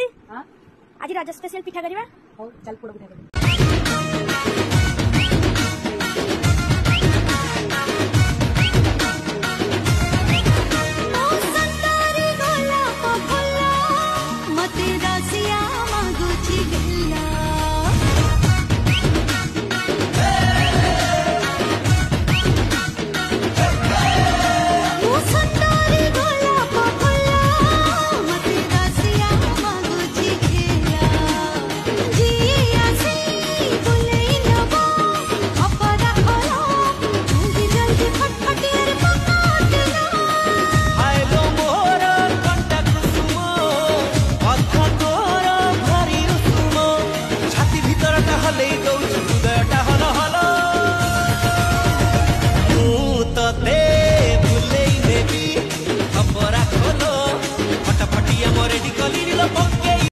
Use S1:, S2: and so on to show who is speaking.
S1: दीदी
S2: हां
S1: आज रज स्पेशल पिठा करबा
S2: हो चल पोड़ पिठा कर
S3: मते रसिया मागुची